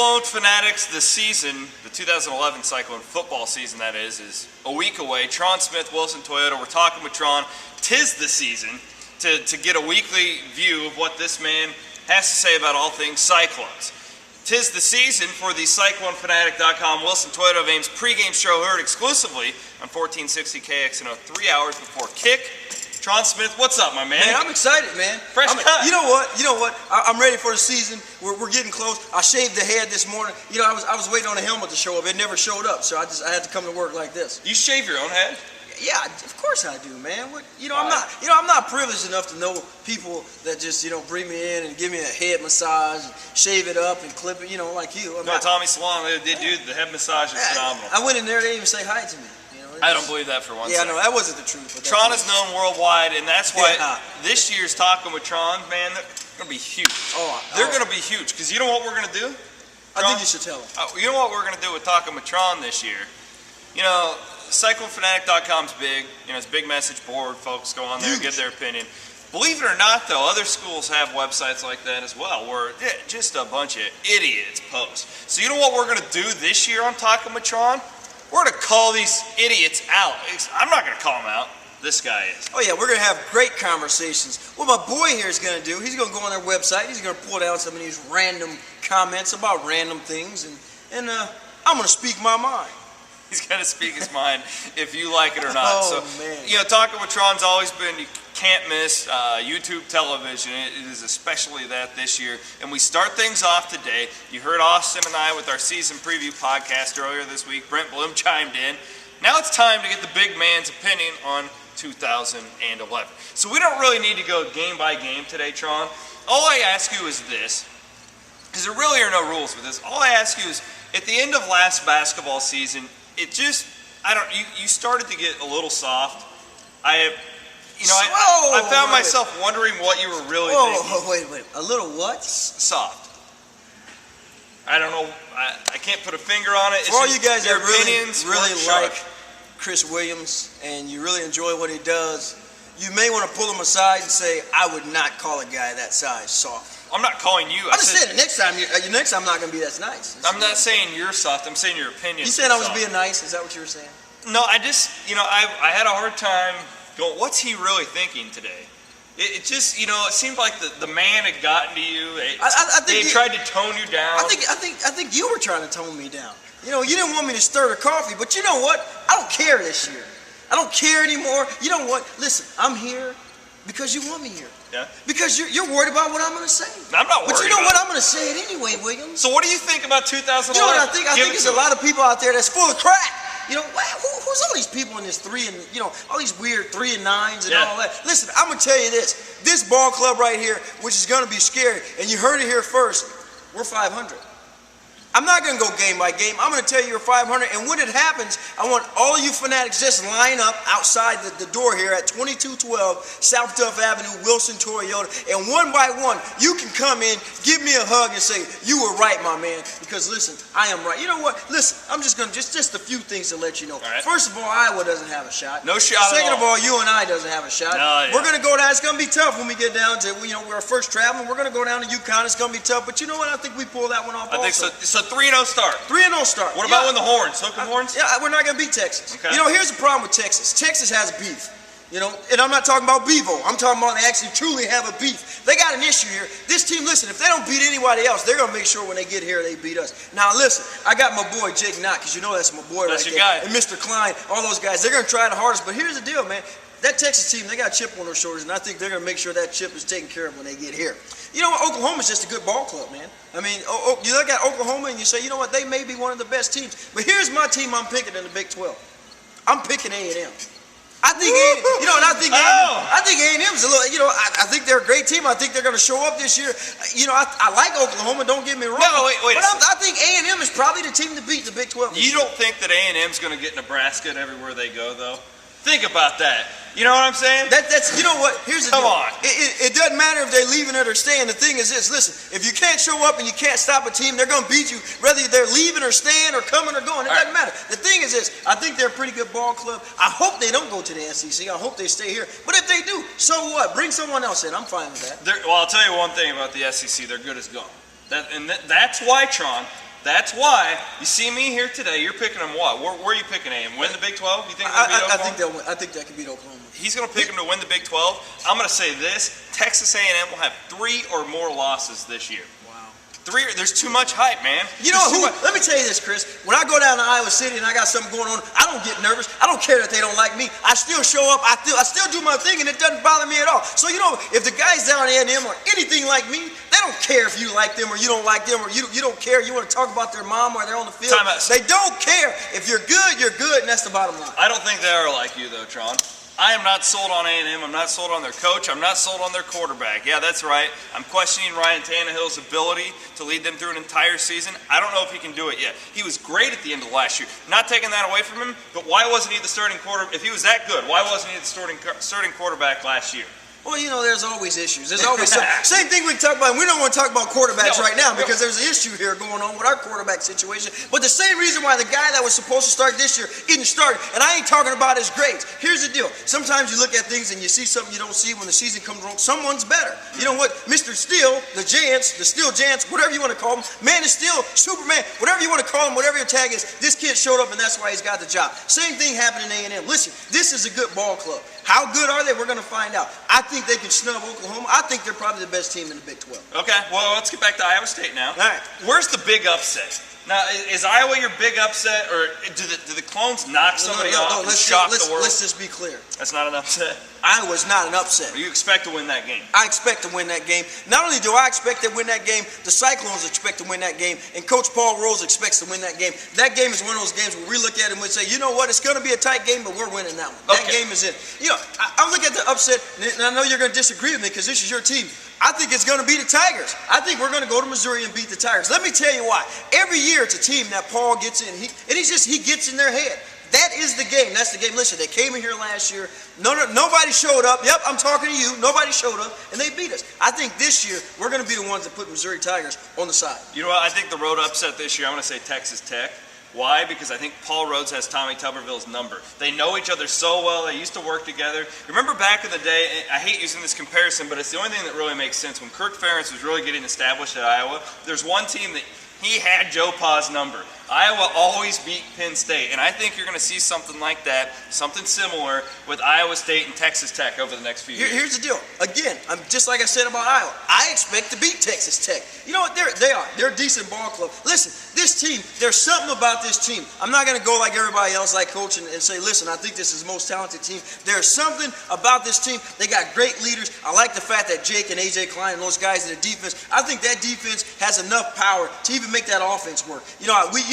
Cyclone fanatics, the season, the 2011 Cyclone football season that is a week away. Tron Smith, Wilson Toyota, we're talking with Tron. 'Tis the season to get a weekly view of what this man has to say about all things Cyclones. 'Tis the season for the CycloneFanatic.com Wilson Toyota of Ames pregame show, heard exclusively on 1460 KXNO 3 hours before kick. Tron Smith, what's up, my man? Man, I'm excited, man. Fresh cut. You know what? I'm ready for the season. We're getting close. I shaved the head this morning. You know, I was waiting on a helmet to show up. It never showed up, so I had to come to work like this. You shave your own head? Yeah, of course I do, man. I'm not privileged enough to know people that just bring me in and give me a head massage, and shave it up and clip it, like you. Tommy Salon, they do the head massage is phenomenal. I went in there, they didn't even say hi to me. I don't believe that for one second. Yeah, no, that wasn't the truth. Tron is known worldwide, and that's why this year's Talkin with Tron, man, they're going to be huge. They're going to be huge, because you know what we're going to do? I think you should tell them. You know what we're going to do with Talkin with Tron this year? CycloneFanatic.com's big. It's a big message board. Folks go on there and give their opinion. Believe it or not, though, other schools have websites like that as well, where just a bunch of idiots post. So you know what we're going to do this year on Talkin with Tron? We're going to call these idiots out. I'm not going to call them out. This guy is. Oh, yeah, we're going to have great conversations. What my boy here is going to do, he's going to go on their website. He's going to pull down some of these random comments about random things, and I'm going to speak my mind. He's going to speak his mind if you like it or not. Oh, man. Talking with Tron's always been, you can't miss YouTube television. It is especially that this year. And we start things off today. You heard Austin and I with our season preview podcast earlier this week. Brent Bloom chimed in. Now it's time to get the big man's opinion on 2011. So we don't really need to go game by game today, Tron. All I ask you is this, because there really are no rules with this. All I ask you is, at the end of last basketball season, you started to get a little soft. I found myself wondering what you were really thinking. Wait. A little what? Soft. I don't know. I can't put a finger on it. For all you guys that really like Chris Williams and you really enjoy what he does, you may want to pull him aside and say, I would not call a guy that size soft. I'm not calling you. I'm just saying, next time I'm not going to be that nice. I'm not saying you're soft. I'm saying your opinion. You said I was being nice. Is that what you were saying? No, I just, I had a hard time going, what's he really thinking today? It just, it seemed like the man had gotten to you. They tried to tone you down. I think you were trying to tone me down. You didn't want me to stir the coffee, but you know what? I don't care this year. I don't care anymore. You know what? Listen, I'm here because you want me here. Yeah. Because you're worried about what I'm going to say. I'm not worried. But you know what? I'm going to say it anyway, Williams. So what do you think about 2011? You know what I think? I think there's a lot of people out there that's full of crap. Who's all these people in this all these weird 3 and 9s and all that? Listen, I'm going to tell you this. This ball club right here, which is going to be scary, and you heard it here first, we're 500. I'm not going to go game by game. I'm going to tell you you're 500. And when it happens, I want all of you fanatics just line up outside the door here at 2212 South Duff Avenue, Wilson Toyota. And one by one, you can come in, give me a hug and say, you were right, my man. Because listen, I am right. You know what? Listen, I'm just going to, just a few things to let you know. Right. First of all, Iowa doesn't have a shot. No shot Second at all. of all, you and I doesn't have a shot. No, We're going to go down. It's going to be tough when we get down to, we're our first traveling. We're going to go down to UConn. It's going to be tough. But you know what? I think we pull that one off I think also. So 3-0 start. 3-0 start. What about when the horns? Hook 'em horns? Yeah, we're not going to beat Texas. Okay. Here's the problem with Texas. Texas has beef. And I'm not talking about Bevo. I'm talking about they actually truly have a beef. They got an issue here. This team, listen, if they don't beat anybody else, they're going to make sure when they get here they beat us. Now, listen, I got my boy Jake Knott, because that's my boy that's right your there. guy. And Mr. Klein, all those guys, they're going to try the hardest. But here's the deal, man. That Texas team, they got a chip on their shoulders, and I think they're going to make sure that chip is taken care of when they get here. You know what? Oklahoma's just a good ball club, man. I mean, you look at Oklahoma and you say, you know what? They may be one of the best teams. But here's my team I'm picking in the Big 12. I'm picking A&M. I think A&M's a little, I think they're a great team. I think they're going to show up this year. I like Oklahoma, don't get me wrong. No, wait. But I think A&M is probably the team to beat the Big 12. You don't think that A&M's going to get Nebraska everywhere they go, though? Think about that. You know what I'm saying? That's you know what? Here's the deal. Come on. It doesn't matter if they're leaving it or staying. The thing is this. Listen, if you can't show up and you can't stop a team, they're going to beat you whether they're leaving or staying or coming or going. It doesn't matter. The thing is this. I think they're a pretty good ball club. I hope they don't go to the SEC. I hope they stay here. But if they do, so what? Bring someone else in. I'm fine with that. Well, I'll tell you one thing about the SEC. They're good as gold. That's why, Tron, That's why you see me here today. You're picking them what? Where are you picking A&M? Win the Big 12? You think they'll beat Oklahoma? I think they'll win. I think they can beat Oklahoma. He's going to pick them to win the Big 12. I'm going to say this: Texas A&M will have 3 or more losses this year. There's too much hype, man. You know who? Let me tell you this, Chris. When I go down to Iowa City and I got something going on, I don't get nervous. I don't care that they don't like me. I still show up. I still do my thing, and it doesn't bother me at all. So if the guys down at A&M are anything like me, they don't care if you like them or you don't like them, or you don't care. You want to talk about their mom or they're on the field. They don't care. If you're good, and that's the bottom line. I don't think they are like you, though, Tron. I am not sold on A&M. I'm not sold on their coach. I'm not sold on their quarterback. Yeah, that's right. I'm questioning Ryan Tannehill's ability to lead them through an entire season. I don't know if he can do it yet. He was great at the end of last year. Not taking that away from him, but why wasn't he the starting quarterback? If he was that good, why wasn't he the starting quarterback last year? Well, there's always issues. There's always same thing we can talk about. We don't want to talk about quarterbacks right now because there's an issue here going on with our quarterback situation. But the same reason why the guy that was supposed to start this year didn't start, and I ain't talking about his grades. Here's the deal. Sometimes you look at things and you see something you don't see when the season comes along. Someone's better. You know what? Mr. Steel, the Steel Giants, whatever you want to call him, Man of Steel, Superman, whatever you want to call him, whatever your tag is, this kid showed up and that's why he's got the job. Same thing happened in A&M. Listen, this is a good ball club. How good are they? We're going to find out. I think they can snub Oklahoma. I think they're probably the best team in the Big 12. Okay, well, let's get back to Iowa State now. All right. Where's the big upset? Now, is Iowa your big upset, or do the Clones knock somebody off and shock the world? Let's just be clear. That's not an upset? Iowa's not an upset. You expect to win that game? I expect to win that game. Not only do I expect to win that game, the Cyclones expect to win that game, and Coach Paul Rose expects to win that game. That game is one of those games where we look at it and we say, you know what, it's going to be a tight game, but we're winning that one. That game is it. I look at the upset, and I know you're going to disagree with me because this is your team. I think it's going to be the Tigers. I think we're going to go to Missouri and beat the Tigers. Let me tell you why. Every year it's a team that Paul gets in. He gets in their head. That is the game. That's the game. Listen, they came in here last year. Nobody showed up. Yep, I'm talking to you. Nobody showed up, and they beat us. I think this year we're going to be the ones that put Missouri Tigers on the side. You know what? I think the road upset this year, I'm going to say Texas Tech. Why? Because I think Paul Rhodes has Tommy Tuberville's number. They know each other so well. They used to work together. Remember back in the day, I hate using this comparison, but it's the only thing that really makes sense. When Kirk Ferentz was really getting established at Iowa, there's one team that he had Joe Pa's number. Iowa always beat Penn State, and I think you're going to see something like that, something similar with Iowa State and Texas Tech over the next few years. Here's the deal. Again, I'm just like I said about Iowa. I expect to beat Texas Tech. You know what? They are. They're a decent ball club. Listen, this team, there's something about this team. I'm not going to go like everybody else, like Coach, and say, listen, I think this is the most talented team. There's something about this team. They got great leaders. I like the fact that Jake and A.J. Klein and those guys in the defense, I think that defense has enough power to even make that offense work.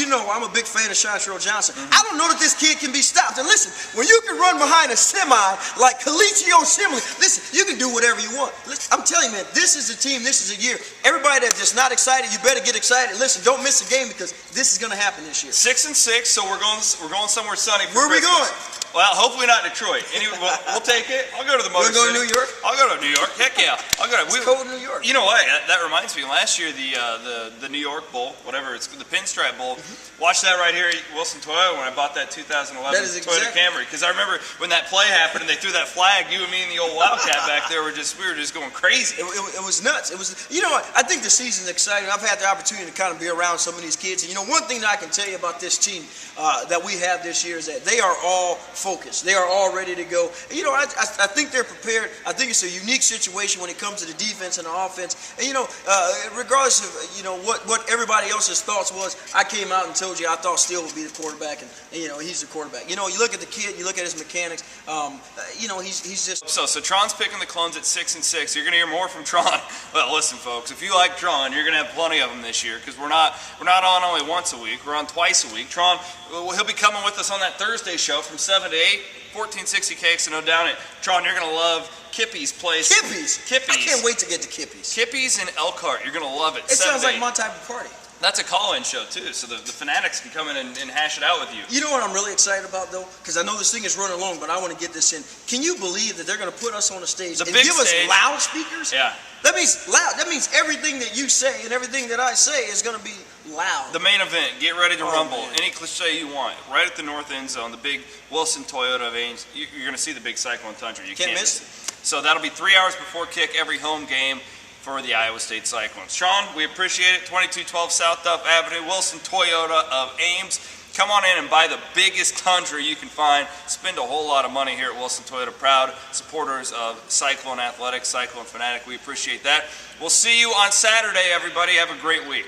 I'm a big fan of Chantrell Johnson. I don't know that this kid can be stopped. And listen, when you can run behind a semi like Kalichio Shimley, listen, you can do whatever you want. Listen, I'm telling you, man, this is a team, this is a year. Everybody that's just not excited, you better get excited. Listen, don't miss a game because this is going to happen this year. 6-6, so we're going somewhere sunny for Where are we Christmas. going? Well, hopefully not Detroit. Anyway, we'll take it. I'll go to the Motor You want to go to City. New York? I'll go to New York. Heck yeah. I'll go to It's cold in New York. You know what? That reminds me. Last year, the New York Bowl, whatever it's the Pinstripe Bowl. Watch that right here, Wilson Toyota, when I bought that 2011 Toyota Camry. Because I remember when that play happened and they threw that flag, you and me and the old Wildcat back there we were just going crazy. It was nuts. It was. You know what? I think the season's exciting. I've had the opportunity to kind of be around some of these kids, and one thing that I can tell you about this team that we have this year is that they are all focused. They are all ready to go. I think they're prepared. I think it's a unique situation when it comes to the defense and the offense. And regardless of what everybody else's thoughts was, I came out and told you I thought Steele would be the quarterback, and he's the quarterback. You look at the kid, you look at his mechanics. He's just so Tron's picking the Clones at 6-6. You're going to hear more from Tron. Well, listen, folks, if you like Tron, you're going to have plenty of them this year because we're not on only once a week. We're on twice a week. Tron, he'll be coming with us on that Thursday show from 7 to 8. 1460 cakes and no down it. Tron, you're gonna love Kippy's place. Kippy's. I can't wait to get to Kippy's. Kippy's in Elkhart. You're gonna love it. It sounds like my type of party. That's a call-in show too, so the fanatics can come in and hash it out with you. You know what I'm really excited about though? Because I know this thing is running long, but I want to get this in. Can you believe that they're going to put us on a stage and give us loudspeakers? Yeah. That means loud. That means everything that you say and everything that I say is going to be loud. The main event, get ready to rumble. Man. Any cliche you want, right at the north end zone, the big Wilson Toyota of Ames. You're going to see the big Cyclone Tundra. You can't miss it. So that'll be 3 hours before kick every home game. for the Iowa State Cyclones. Tron, we appreciate it. 2212 South Duff Avenue, Wilson Toyota of Ames. Come on in and buy the biggest Tundra you can find. Spend a whole lot of money here at Wilson Toyota. Proud supporters of Cyclone Athletics, Cyclone Fanatic. We appreciate that. We'll see you on Saturday, everybody. Have a great week.